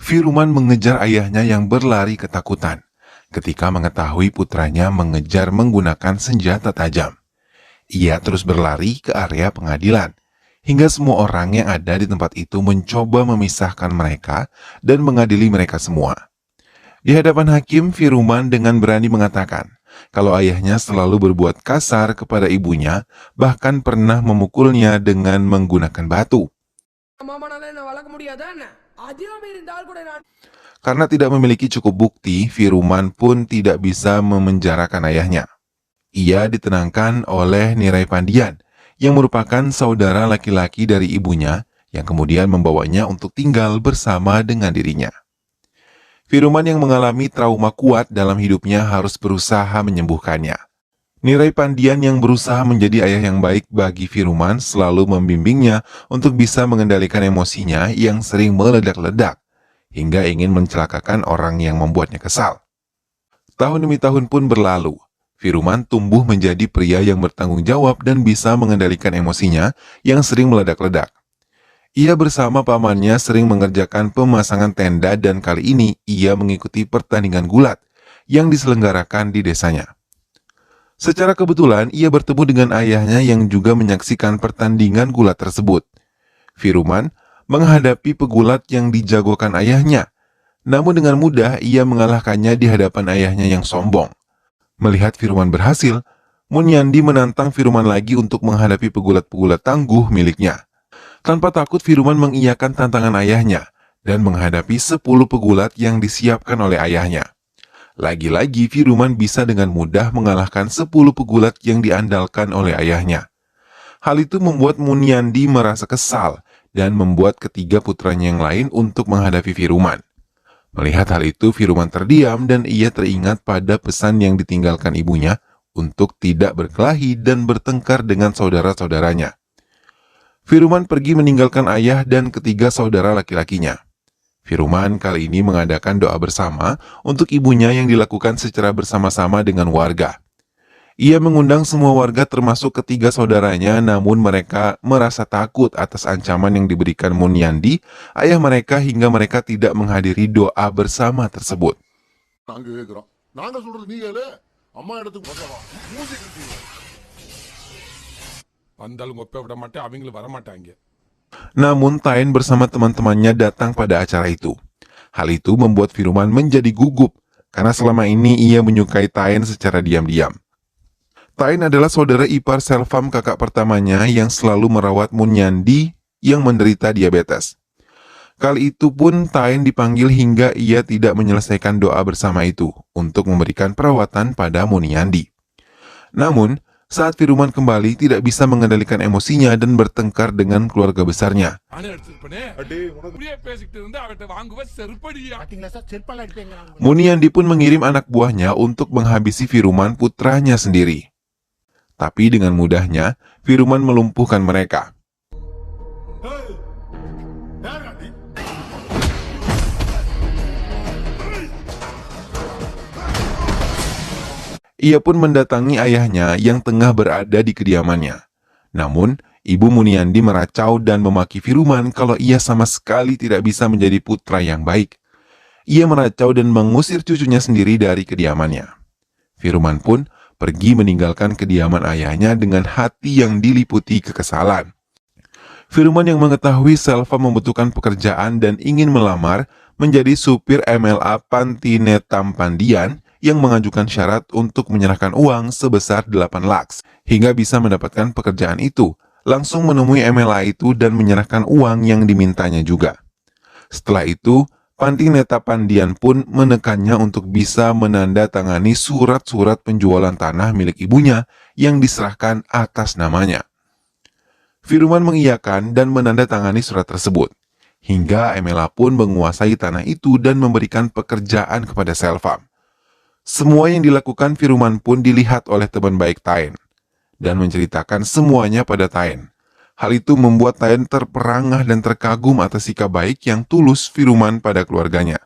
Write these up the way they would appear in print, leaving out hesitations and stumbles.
Firman mengejar ayahnya yang berlari ketakutan ketika mengetahui putranya mengejar menggunakan senjata tajam. Ia terus berlari ke area pengadilan, hingga semua orang yang ada di tempat itu mencoba memisahkan mereka dan mengadili mereka semua. Di hadapan hakim, Firman dengan berani mengatakan kalau ayahnya selalu berbuat kasar kepada ibunya, bahkan pernah memukulnya dengan menggunakan batu. Karena tidak memiliki cukup bukti, Firman pun tidak bisa memenjarakan ayahnya. Ia ditenangkan oleh Nirai Pandian, yang merupakan saudara laki-laki dari ibunya, yang kemudian membawanya untuk tinggal bersama dengan dirinya. Firman yang mengalami trauma kuat dalam hidupnya harus berusaha menyembuhkannya. Nirai Pandian yang berusaha menjadi ayah yang baik bagi Firman selalu membimbingnya untuk bisa mengendalikan emosinya yang sering meledak-ledak, hingga ingin mencelakakan orang yang membuatnya kesal. Tahun demi tahun pun berlalu. Firman tumbuh menjadi pria yang bertanggung jawab dan bisa mengendalikan emosinya yang sering meledak-ledak. Ia bersama pamannya sering mengerjakan pemasangan tenda dan kali ini ia mengikuti pertandingan gulat yang diselenggarakan di desanya. Secara kebetulan ia bertemu dengan ayahnya yang juga menyaksikan pertandingan gulat tersebut. Firman menghadapi pegulat yang dijagokan ayahnya, namun dengan mudah ia mengalahkannya di hadapan ayahnya yang sombong. Melihat Firman berhasil, Munyandi menantang Firman lagi untuk menghadapi pegulat-pegulat tangguh miliknya. Tanpa takut, Firman mengiyakan tantangan ayahnya dan menghadapi 10 pegulat yang disiapkan oleh ayahnya. Lagi-lagi Firman bisa dengan mudah mengalahkan 10 pegulat yang diandalkan oleh ayahnya. Hal itu membuat Munyandi merasa kesal dan membuat ketiga putranya yang lain untuk menghadapi Firman. Melihat hal itu, Firman terdiam dan ia teringat pada pesan yang ditinggalkan ibunya untuk tidak berkelahi dan bertengkar dengan saudara-saudaranya. Firman pergi meninggalkan ayah dan ketiga saudara laki-lakinya. Firman kali ini mengadakan doa bersama untuk ibunya yang dilakukan secara bersama-sama dengan warga. Ia mengundang semua warga termasuk ketiga saudaranya, namun mereka merasa takut atas ancaman yang diberikan Munyandi, ayah mereka, hingga mereka tidak menghadiri doa bersama tersebut. Namun Tain bersama teman-temannya datang pada acara itu. Hal itu membuat Firman menjadi gugup, karena selama ini ia menyukai Tain secara diam-diam. Tain adalah saudara ipar Selvam, kakak pertamanya, yang selalu merawat Munyandi yang menderita diabetes. Kali itu pun Tain dipanggil hingga ia tidak menyelesaikan doa bersama itu untuk memberikan perawatan pada Munyandi. Namun, saat Firman kembali tidak bisa mengendalikan emosinya dan bertengkar dengan keluarga besarnya. Munyandi pun mengirim anak buahnya untuk menghabisi Firman, putranya sendiri. Tapi dengan mudahnya, Firman melumpuhkan mereka. Ia pun mendatangi ayahnya yang tengah berada di kediamannya. Namun, ibu Munyandi meracau dan memaki Firman kalau ia sama sekali tidak bisa menjadi putra yang baik. Ia meracau dan mengusir cucunya sendiri dari kediamannya. Firman pun pergi meninggalkan kediaman ayahnya dengan hati yang diliputi kekesalan. Firman yang mengetahui Selva membutuhkan pekerjaan dan ingin melamar menjadi supir MLA Pantinetam Pandian yang mengajukan syarat untuk menyerahkan uang sebesar 8 lakhs hingga bisa mendapatkan pekerjaan itu, langsung menemui MLA itu dan menyerahkan uang yang dimintanya juga. Setelah itu, Pantineta Pandian pun menekannya untuk bisa menandatangani surat-surat penjualan tanah milik ibunya yang diserahkan atas namanya. Firman mengiyakan dan menandatangani surat tersebut, hingga MLA pun menguasai tanah itu dan memberikan pekerjaan kepada Selvam. Semua yang dilakukan Firman pun dilihat oleh teman baik Tain, dan menceritakan semuanya pada Tain. Hal itu membuat Tain terperangah dan terkagum atas sikap baik yang tulus Firman pada keluarganya.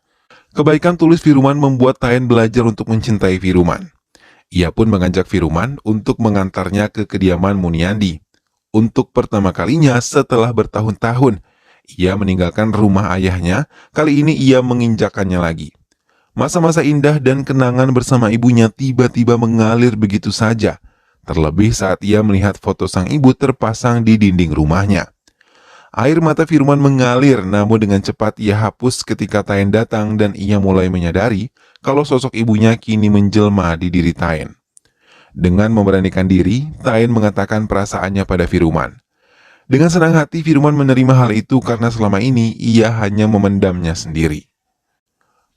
Kebaikan tulus Firman membuat Tain belajar untuk mencintai Firman. Ia pun mengajak Firman untuk mengantarnya ke kediaman Munyandi. Untuk pertama kalinya setelah bertahun-tahun, Ia meninggalkan rumah ayahnya, kali ini ia menginjakannya lagi. Masa-masa indah dan kenangan bersama ibunya tiba-tiba mengalir begitu saja, terlebih saat ia melihat foto sang ibu terpasang di dinding rumahnya. Air mata Firman mengalir, namun dengan cepat ia hapus ketika Taen datang dan ia mulai menyadari kalau sosok ibunya kini menjelma di diri Taen. Dengan memberanikan diri, Taen mengatakan perasaannya pada Firman. Dengan senang hati, Firman menerima hal itu karena selama ini ia hanya memendamnya sendiri.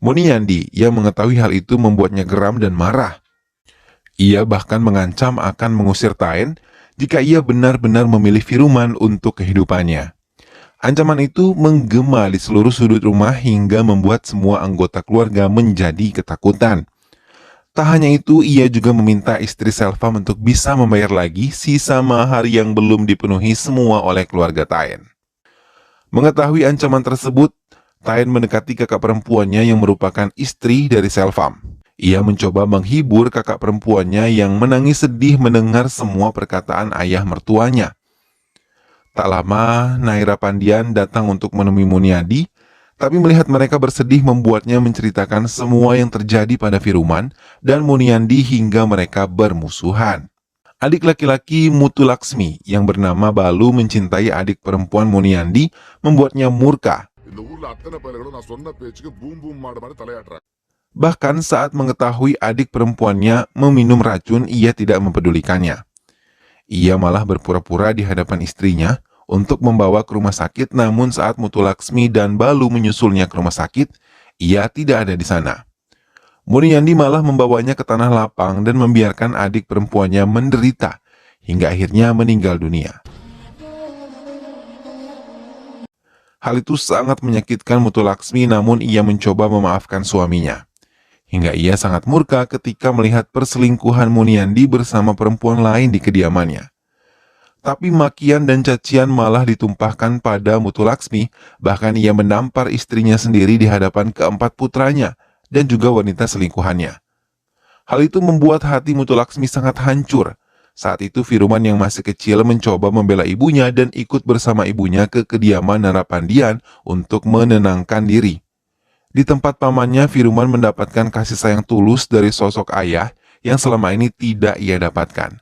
Muniandi yang mengetahui hal itu membuatnya geram dan marah. Ia bahkan mengancam akan mengusir Taen jika ia benar-benar memilih Firman untuk kehidupannya. Ancaman itu menggema di seluruh sudut rumah hingga membuat semua anggota keluarga menjadi ketakutan. Tak hanya itu, ia juga meminta istri Selvam untuk bisa membayar lagi sisa mahar yang belum dipenuhi semua oleh keluarga Taen. Mengetahui ancaman tersebut, Taen mendekati kakak perempuannya yang merupakan istri dari Selvam. Ia mencoba menghibur kakak perempuannya yang menangis sedih mendengar semua perkataan ayah mertuanya. Tak lama, Naira Pandian datang untuk menemui Muniandi, tapi melihat mereka bersedih membuatnya menceritakan semua yang terjadi pada Firman dan Muniandi hingga mereka bermusuhan. Adik laki-laki Mutu Laksmi yang bernama Balu mencintai adik perempuan Muniandi membuatnya murka. Bahkan saat mengetahui adik perempuannya meminum racun, ia tidak mempedulikannya. Ia malah berpura-pura di hadapan istrinya untuk membawa ke rumah sakit, namun saat Mutu Laksmi dan Balu menyusulnya ke rumah sakit, ia tidak ada di sana. Muniandi malah membawanya ke tanah lapang dan membiarkan adik perempuannya menderita hingga akhirnya meninggal dunia. Hal itu sangat menyakitkan Mutu Laksmi, namun ia mencoba memaafkan suaminya. Hingga ia sangat murka ketika melihat perselingkuhan Muniandi bersama perempuan lain di kediamannya. Tapi makian dan cacian malah ditumpahkan pada Mutu Laksmi, bahkan ia menampar istrinya sendiri di hadapan keempat putranya dan juga wanita selingkuhannya. Hal itu membuat hati Mutu Laksmi sangat hancur. Saat itu Firman yang masih kecil mencoba membela ibunya dan ikut bersama ibunya ke kediaman Narapandian untuk menenangkan diri. Di tempat pamannya, Firman mendapatkan kasih sayang tulus dari sosok ayah yang selama ini tidak ia dapatkan.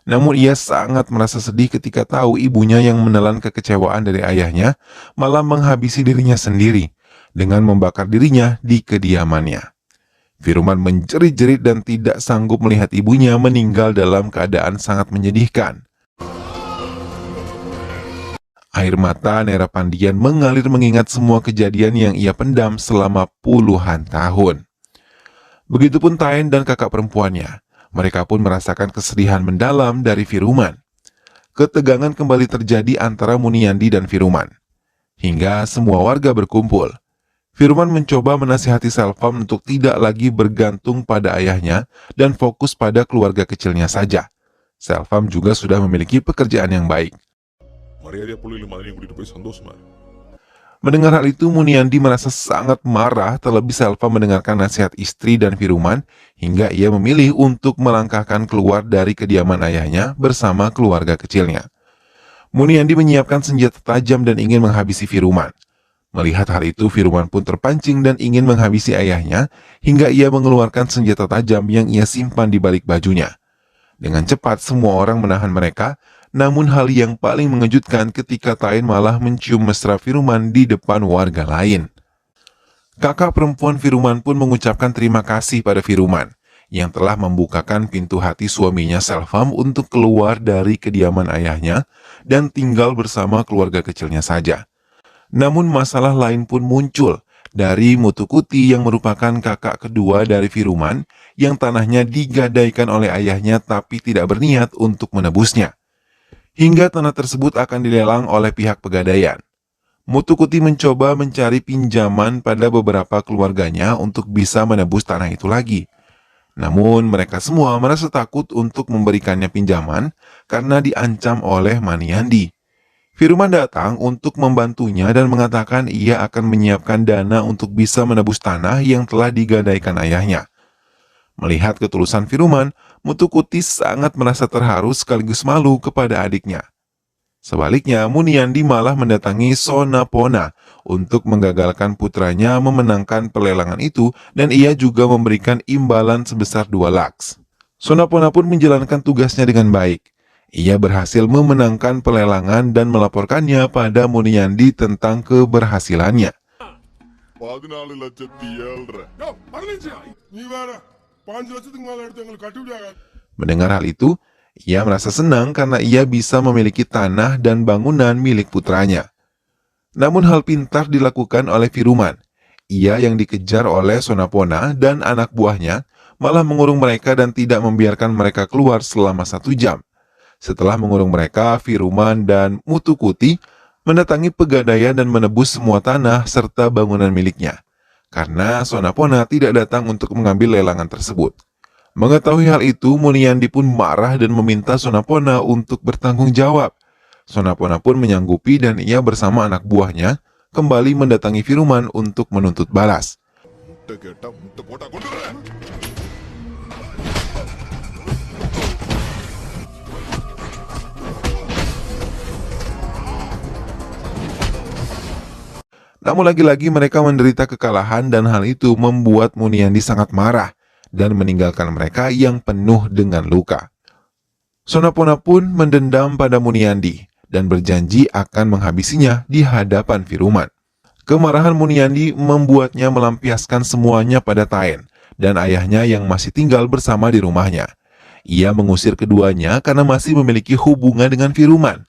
Namun ia sangat merasa sedih ketika tahu ibunya yang menelan kekecewaan dari ayahnya malah menghabisi dirinya sendiri dengan membakar dirinya di kediamannya. Firman menjerit-jerit dan tidak sanggup melihat ibunya meninggal dalam keadaan sangat menyedihkan. Air mata Naira Pandian mengalir mengingat semua kejadian yang ia pendam selama puluhan tahun. Begitupun Taen dan kakak perempuannya. Mereka pun merasakan kesedihan mendalam dari Firman. Ketegangan kembali terjadi antara Muniandi dan Firman. Hingga semua warga berkumpul. Firman mencoba menasihati Selvam untuk tidak lagi bergantung pada ayahnya dan fokus pada keluarga kecilnya saja. Selvam juga sudah memiliki pekerjaan yang baik. Mendengar hal itu, Muniandi merasa sangat marah, terlebih Selvam mendengarkan nasihat istri dan Firman, hingga ia memilih untuk melangkahkan keluar dari kediaman ayahnya bersama keluarga kecilnya. Muniandi menyiapkan senjata tajam dan ingin menghabisi Firman. Melihat hal itu, Firman pun terpancing dan ingin menghabisi ayahnya, hingga ia mengeluarkan senjata tajam yang ia simpan di balik bajunya. Dengan cepat, semua orang menahan mereka. Namun hal yang paling mengejutkan ketika Taen malah mencium mesra Firman di depan warga lain. Kakak perempuan Firman pun mengucapkan terima kasih pada Firman yang telah membukakan pintu hati suaminya Selvam untuk keluar dari kediaman ayahnya dan tinggal bersama keluarga kecilnya saja. Namun masalah lain pun muncul dari Mutukuti yang merupakan kakak kedua dari Firman yang tanahnya digadaikan oleh ayahnya tapi tidak berniat untuk menebusnya. Hingga tanah tersebut akan dilelang oleh pihak pegadaian. Mutukuti mencoba mencari pinjaman pada beberapa keluarganya untuk bisa menebus tanah itu lagi. Namun mereka semua merasa takut untuk memberikannya pinjaman karena diancam oleh Maniandi. Firman datang untuk membantunya dan mengatakan ia akan menyiapkan dana untuk bisa menebus tanah yang telah digadaikan ayahnya. Melihat ketulusan Firman, Mutukuti sangat merasa terharu sekaligus malu kepada adiknya. Sebaliknya, Muniandi malah mendatangi Sonapona untuk menggagalkan putranya memenangkan pelelangan itu dan ia juga memberikan imbalan sebesar 2 lakhs. Sonapona pun menjalankan tugasnya dengan baik. Ia berhasil memenangkan pelelangan dan melaporkannya pada Muniandi tentang keberhasilannya. 14 லட்சத்தி 7,500. யோ, 15. நீ வேற 5 லட்சத்துக்கு மேல எடுத்து எங்களுக்கு கட்டுப்படியாகாது. Mendengar hal itu, ia merasa senang karena ia bisa memiliki tanah dan bangunan milik putranya. Namun hal pintar dilakukan oleh Firuman. Ia yang dikejar oleh Sonapona dan anak buahnya malah mengurung mereka dan tidak membiarkan mereka keluar selama 1 jam. Setelah mengurung mereka, Firuman dan Mutukuti mendatangi pegadaian dan menebus semua tanah serta bangunan miliknya, karena Sonapona tidak datang untuk mengambil lelangan tersebut. Mengetahui hal itu, Muniandi pun marah dan meminta Sonapona untuk bertanggung jawab. Sonapona pun menyanggupi dan ia bersama anak buahnya kembali mendatangi Firuman untuk menuntut balas. முட்டை கேட்டா முட்டை போட்டா கொண்டு வர. Namun lagi-lagi mereka menderita kekalahan dan hal itu membuat Muniandi sangat marah dan meninggalkan mereka yang penuh dengan luka. Sonapona pun mendendam pada Muniandi dan berjanji akan menghabisinya di hadapan Firuman. Kemarahan Muniandi membuatnya melampiaskan semuanya pada Taen dan ayahnya yang masih tinggal bersama di rumahnya. Ia mengusir keduanya karena masih memiliki hubungan dengan Firuman.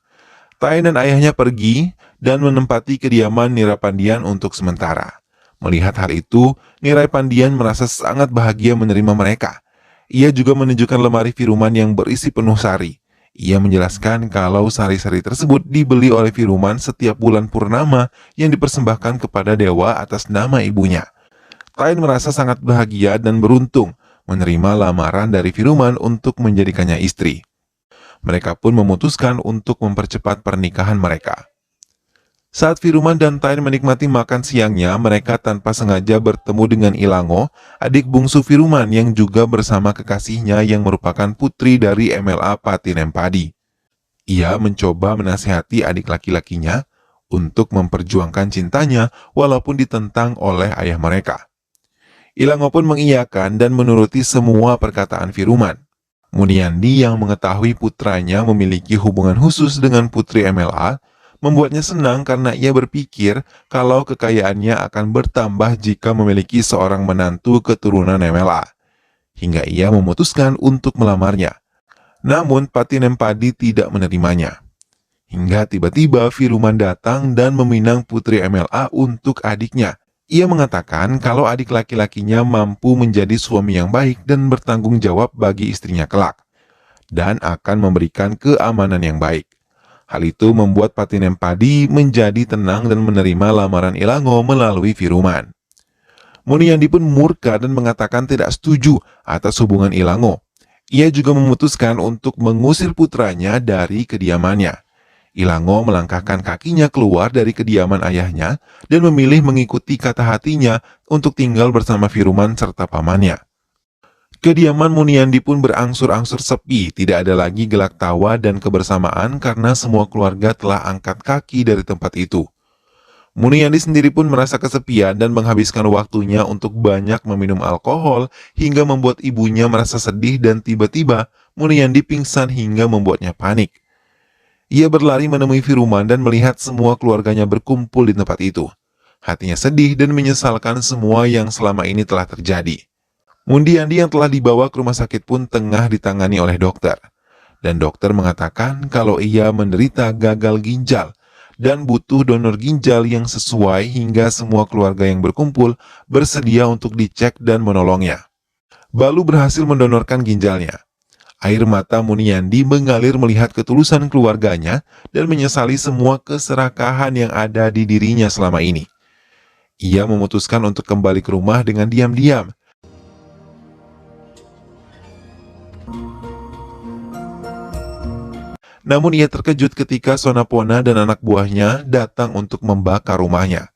Taen dan ayahnya pergi dan menempati kediaman Nirapandian untuk sementara. Melihat hal itu, Nirapandian merasa sangat bahagia menerima mereka. Ia juga menunjukkan lemari Firuman yang berisi penuh sari. Ia menjelaskan kalau sari-sari tersebut dibeli oleh Firuman setiap bulan purnama yang dipersembahkan kepada dewa atas nama ibunya. Taen merasa sangat bahagia dan beruntung menerima lamaran dari Firuman untuk menjadikannya istri. Mereka pun memutuskan untuk mempercepat pernikahan mereka. Saat Firuman dan Taen menikmati makan siangnya, mereka tanpa sengaja bertemu dengan Ilango, adik bungsu Firuman yang juga bersama kekasihnya yang merupakan putri dari MLA Patinempadi. Ia mencoba menasihati adik laki-lakinya untuk memperjuangkan cintanya walaupun ditentang oleh ayah mereka. Ilango pun mengiyakan dan menuruti semua perkataan Firuman. Muniandi yang mengetahui putranya memiliki hubungan khusus dengan putri MLA, membuatnya senang karena ia berpikir kalau kekayaannya akan bertambah jika memiliki seorang menantu keturunan MLA. Hingga ia memutuskan untuk melamarnya. Namun Patinempadi tidak menerimanya. Hingga tiba-tiba Firuman datang dan meminang putri MLA untuk adiknya. Ia mengatakan kalau adik laki-lakinya mampu menjadi suami yang baik dan bertanggung jawab bagi istrinya kelak, dan akan memberikan keamanan yang baik. Hal itu membuat Patinempadi menjadi tenang dan menerima lamaran Ilango melalui Firuman. Muniandi pun murka dan mengatakan tidak setuju atas hubungan Ilango. Ia juga memutuskan untuk mengusir putranya dari kediamannya. Ilango melangkahkan kakinya keluar dari kediaman ayahnya dan memilih mengikuti kata hatinya untuk tinggal bersama Firuman serta pamannya. Kediaman Muniandi pun berangsur-angsur sepi, tidak ada lagi gelak tawa dan kebersamaan karena semua keluarga telah angkat kaki dari tempat itu. Muniandi sendiri pun merasa kesepian dan menghabiskan waktunya untuk banyak meminum alkohol hingga membuat ibunya merasa sedih dan tiba-tiba Muniandi pingsan hingga membuatnya panik. Ia berlari menemui Firuman dan melihat semua keluarganya berkumpul di tempat itu. Hatinya sedih dan menyesalkan semua yang selama ini telah terjadi. Muniandi yang telah dibawa ke rumah sakit pun tengah ditangani oleh dokter. Dan dokter mengatakan kalau ia menderita gagal ginjal dan butuh donor ginjal yang sesuai hingga semua keluarga yang berkumpul bersedia untuk dicek dan menolongnya. Balu berhasil mendonorkan ginjalnya. Air mata Muniandi mengalir melihat ketulusan keluarganya dan menyesali semua keserakahan yang ada di dirinya selama ini. Ia memutuskan untuk kembali ke rumah dengan diam-diam. Namun ia terkejut ketika Sonapona dan anak buahnya datang untuk membakar rumahnya.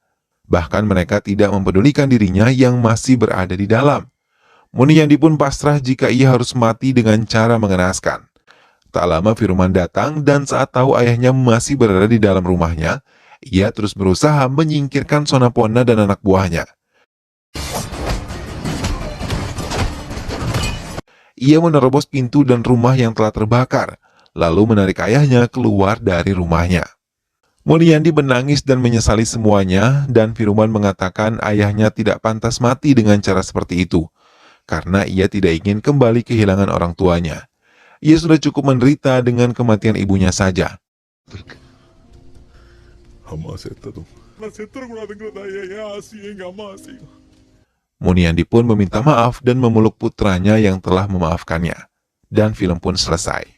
Bahkan mereka tidak mempedulikan dirinya yang masih berada di dalam. Muniandi pun pasrah jika ia harus mati dengan cara mengenaskan. Tak lama Firman datang dan saat tahu ayahnya masih berada di dalam rumahnya, ia terus berusaha menyingkirkan Sonapona dan anak buahnya. Ia menerobos pintu dan rumah yang telah terbakar, lalu menarik ayahnya keluar dari rumahnya. Mulyandi menangis dan menyesali semuanya, dan Firman mengatakan ayahnya tidak pantas mati dengan cara seperti itu, karena ia tidak ingin kembali kehilangan orang tuanya. Ia sudah cukup menderita dengan kematian ibunya saja. Mulyandi pun meminta maaf dan memeluk putranya yang telah memaafkannya. Dan film pun selesai.